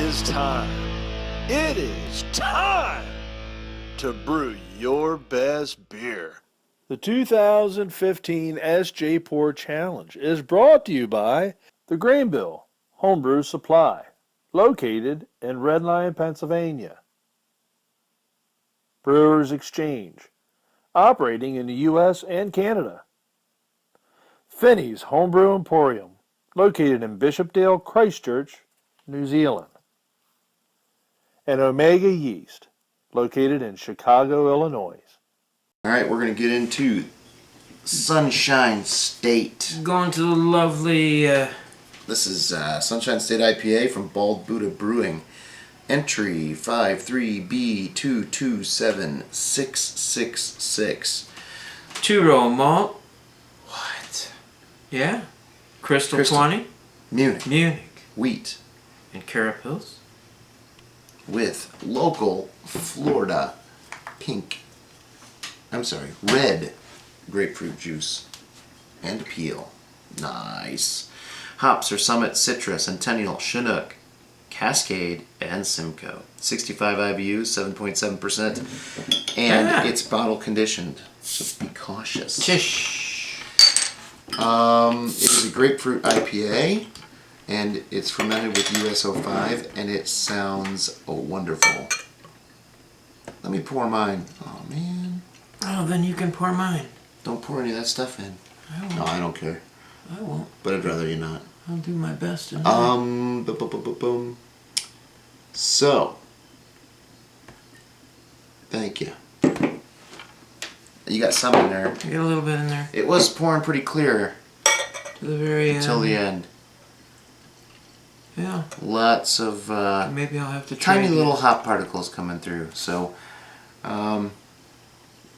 is time. It is time to brew your best beer. The 2015 SJPORR Challenge is brought to you by the Greenville Homebrew Supply, located in Red Lion, Pennsylvania. Brewers Exchange, operating in the U.S. and Canada. Finney's Homebrew Emporium, located in Bishopdale, Christchurch, New Zealand. And Omega Yeast, located in Chicago, Illinois. All right, we're going to get into Sunshine State. Going to the lovely... This is Sunshine State IPA from Bald Buddha Brewing. Entry 53B-227-666. Two-row malt. What? Yeah. Crystal 20. Munich. Wheat. And Carapils. With local Florida red grapefruit juice and peel. Nice. Hops are Summit, Citrus, Centennial, Chinook, Cascade, and Simcoe. 65 IBUs, 7.7%, and it's bottle conditioned, so be cautious. Chish. It is a grapefruit IPA, and it's fermented with US-05, and it sounds wonderful. Let me pour mine. Oh man. Oh, then you can pour mine. Don't pour any of that stuff in. I won't. No, I don't care. I won't. But I'd rather you not. I'll do my best. Boom. So, thank you. You got some in there. You got a little bit in there. It was pouring pretty clear To the very end. until the end. Yeah. Lots of Maybe I'll have to tiny trade little you. hop particles coming through. So, it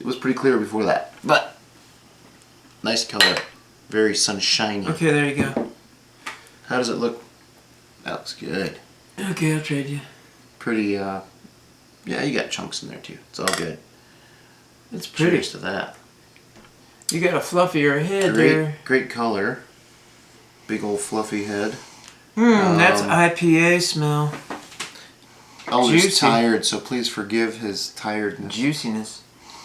was pretty clear before that. But, nice color. Very sunshiny. Okay, there you go. How does it look? That looks good. Okay, I'll trade you. Pretty, yeah, you got chunks in there too. It's all good. It's pretty. Cheers to that. You got a fluffier head there. Great color. Big old fluffy head. That's IPA smell. Elder's Juicy. tired, so please forgive his tiredness. Juiciness.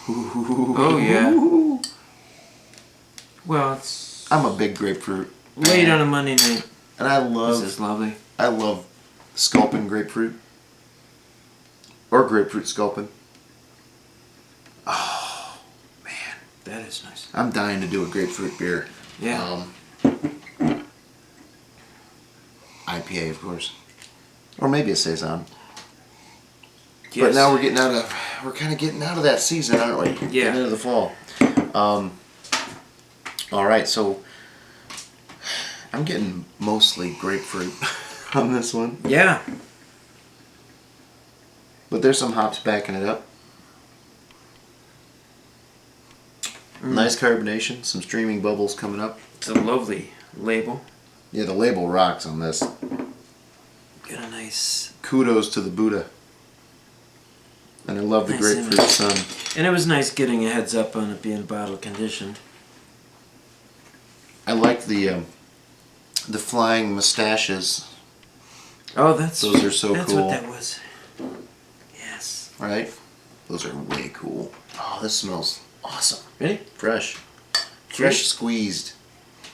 Ooh. Oh, yeah. Well, it's I'm a big grapefruit. late on a Monday night. And I This is lovely. love sculpin grapefruit. Or grapefruit sculpin. Oh, man. That is nice. I'm dying to do a grapefruit beer. Yeah. IPA, of course. Or maybe a Saison. Yes. But now we're kind of getting out of that season, aren't we? Yeah. Getting into the fall. All right, so I'm getting mostly grapefruit on this one. Yeah. But there's some hops backing it up. Nice carbonation, some streaming bubbles coming up. It's a lovely label. Yeah, the label rocks on this. Got a nice... Kudos to the Buddha. And I love the Nice grapefruit image. sun. And it was nice getting a heads up on it being bottle conditioned. I like the flying mustaches. Oh, that's... Those are so that's cool. That's what that was. Yes. Right? Those are way cool. Oh, this smells awesome. Ready? Fresh. Fresh squeezed.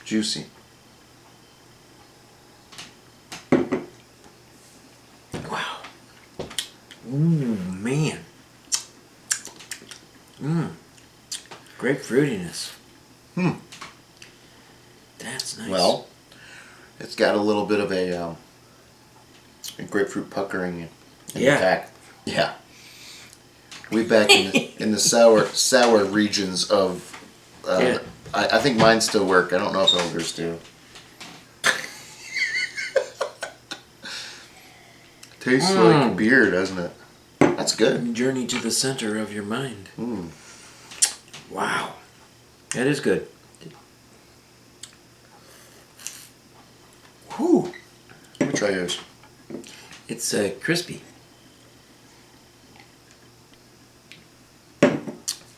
Juicy. Wow. Ooh, man. Great fruitiness. That's nice. Well, it's got a little bit of a grapefruit puckering in the back. Yeah. We back in the sour regions of. I think mine still work. I don't know if Elder's do. Tastes like beer, doesn't it? That's good. Journey to the center of your mind. Wow. That is good. Whew. Let me try yours. It's crispy.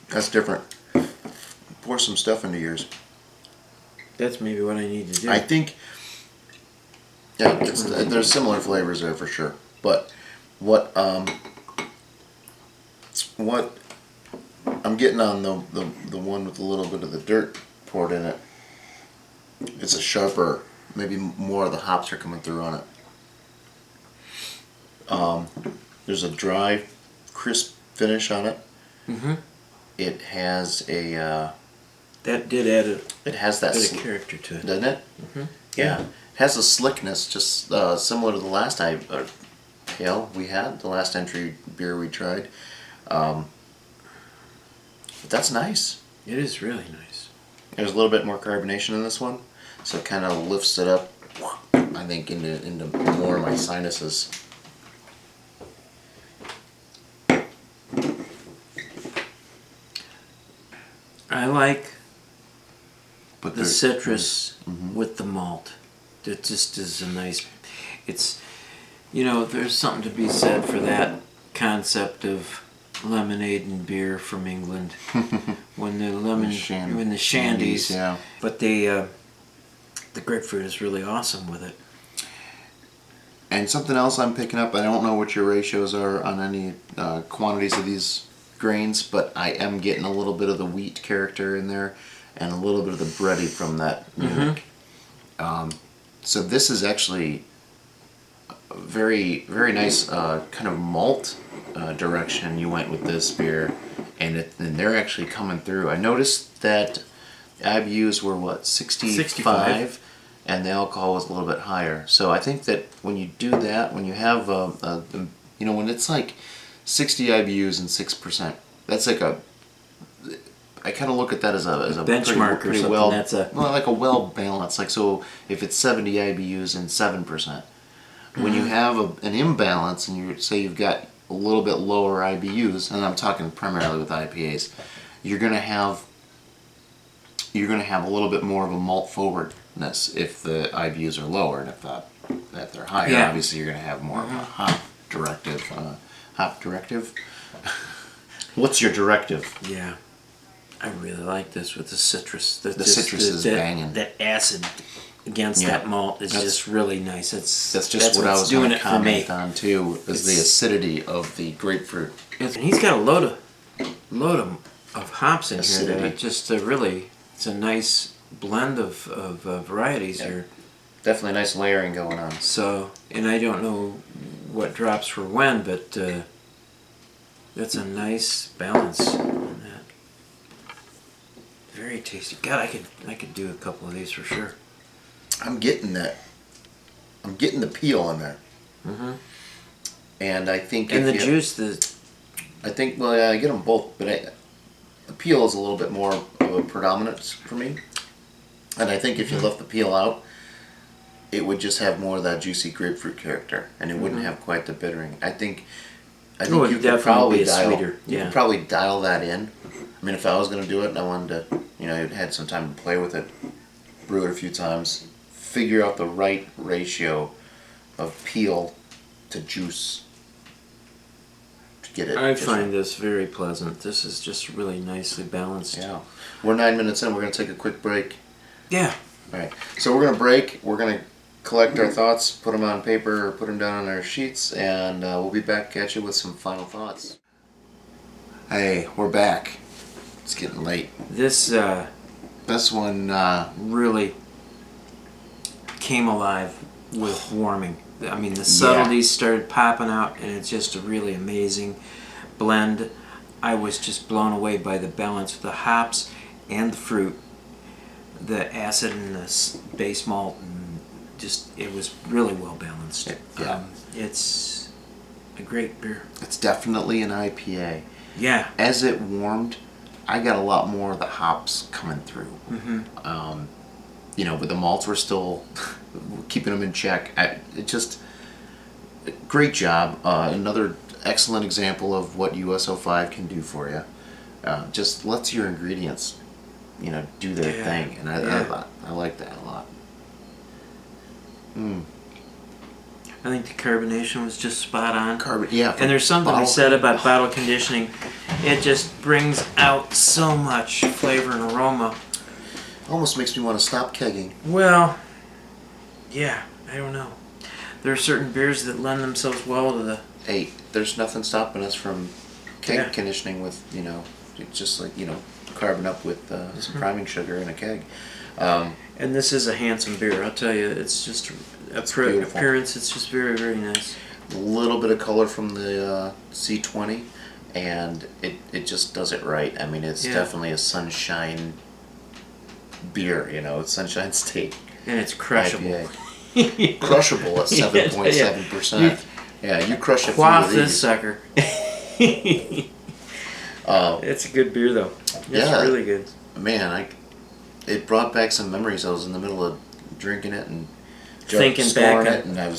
That's different. Pour some stuff into yours. That's maybe what I need to do. I think, yeah, there's similar flavors there for sure. But what I'm getting on the one with a little bit of the dirt poured in it, it's a sharper, maybe more of the hops are coming through on it. There's a dry, crisp finish on it. Mm-hmm. It has a That did add it has that bit of character to it, doesn't it? Mm-hmm. Yeah. It has a slickness, just similar to the last ale we had, the last entry beer we tried. But that's nice. It is really nice. There's a little bit more carbonation in this one, so it kind of lifts it up, I think, into more of my sinuses. I like But the citrus Mm-hmm. with the malt. It just is a nice. It's, there's something to be said for that concept of lemonade and beer from England. When the when the shandies, yeah. But the grapefruit is really awesome with it. And something else I'm picking up, I don't know what your ratios are on any quantities of these grains, but I am getting a little bit of the wheat character in there and a little bit of the bready from that milk. So this is actually a very, very nice kind of malt direction you went with this beer, and they're actually coming through. I noticed that IBUs were what, 65, and the alcohol was a little bit higher. So I think that when you do that, when you have when it's like 60 IBUs and 6%, that's like I kind of look at that as a benchmark pretty or something. well, That's like a well balanced. Like, so if it's 70 IBUs and 7%, when you have an imbalance and you say you've got a little bit lower IBUs, and I'm talking primarily with IPAs, you're gonna have a little bit more of a malt forwardness if the IBUs are lower, and if they're higher, Yeah. obviously you're gonna have more of a hop directive. Hop directive. What's your directive? Yeah, I really like this with the citrus. The citrus is banging. The acid against Yeah. that malt is just really nice. That's just what I what's was doing going it to for me. comment on too, is the acidity of the grapefruit. And he's got a load of hops in here. Acidity. That just really, it's a nice blend of varieties here. Definitely a nice layering going on. So, and I don't know what drops for when, but that's a nice balance on that. Very tasty. God, I could do a couple of these for sure. I'm getting that. I'm getting the peel in there. Mm-hmm. And I think And if the juice, I think, well, yeah, I get them both, but the peel is a little bit more of a predominance for me. And I think if you left the peel out, it would just have more of that juicy grapefruit character, and it wouldn't have quite the bittering. I think would you could definitely probably be a dial. sweeter, You yeah. could probably dial that in. I mean, if I was going to do it, and I wanted to, had some time to play with it, brew it a few times, figure out the right ratio of peel to juice to get it. I find this very pleasant. This is just really nicely balanced. Yeah. We're 9 minutes in. We're going to take a quick break. Yeah. All right. So we're going to break. We're going to collect our thoughts, put them on paper, or put them down on our sheets, and we'll be back at you with some final thoughts. Hey, we're back. It's getting late. This one really came alive with warming. I mean, the subtleties started popping out, and it's just a really amazing blend. I was just blown away by the balance of the hops and the fruit, the acid and the base malt, and just, it was really well balanced. Yeah. It's a great beer. It's definitely an IPA. Yeah. As it warmed, I got a lot more of the hops coming through. Mm-hmm. But the malts were still keeping them in check. Great job. Another excellent example of what USO5 can do for you. Just lets your ingredients, do their thing, and I like that a lot. I think the carbonation was just spot on. And there's something to be said about bottle conditioning. It just brings out so much flavor and aroma. Almost makes me want to stop kegging. Well, yeah, I don't know. there are certain beers that lend themselves well to the. Hey, there's nothing stopping us from keg Yeah. conditioning with, it's just like, carbon up with some priming sugar in a keg. And this is a handsome beer. I'll tell you, it's just beautiful. appearance. It's just very, very nice. A little bit of color from the C20, and it just does it right. I mean, it's definitely a sunshine beer, it's Sunshine State. And it's crushable. IPA. Crushable at 7.7%. Yeah, you crush it. Quaff this sucker. It's a good beer, though. It's really good. Man, it brought back some memories. I was in the middle of drinking it and Thinking back it, and I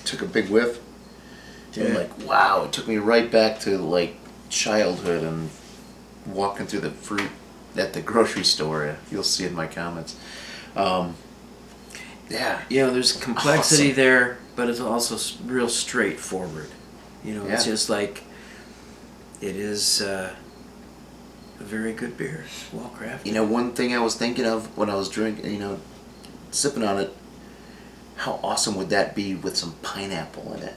took a big whiff. And I'm like, wow! It took me right back to like childhood and walking through the fruit at the grocery store. You'll see in my comments. There's complexity there, but it's also real straightforward. It's just like it is a very good beer, well crafted. One thing I was thinking of when I was drinking, sipping on it, how awesome would that be with some pineapple in it?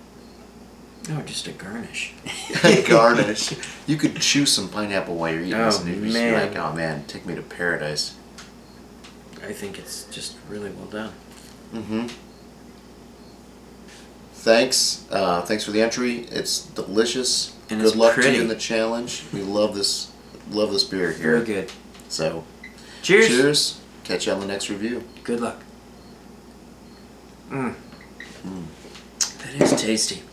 No, just a garnish. Garnish. You could chew some pineapple while you're eating this, and you'd be man. like, "Oh man, take me to paradise." I think it's just really well done. Mm-hmm. Thanks for the entry. It's delicious. And good it's luck to pretty. you in the challenge. We love this beer here. Very good. So, Cheers. cheers. Catch you on the next review. Good luck. That is tasty.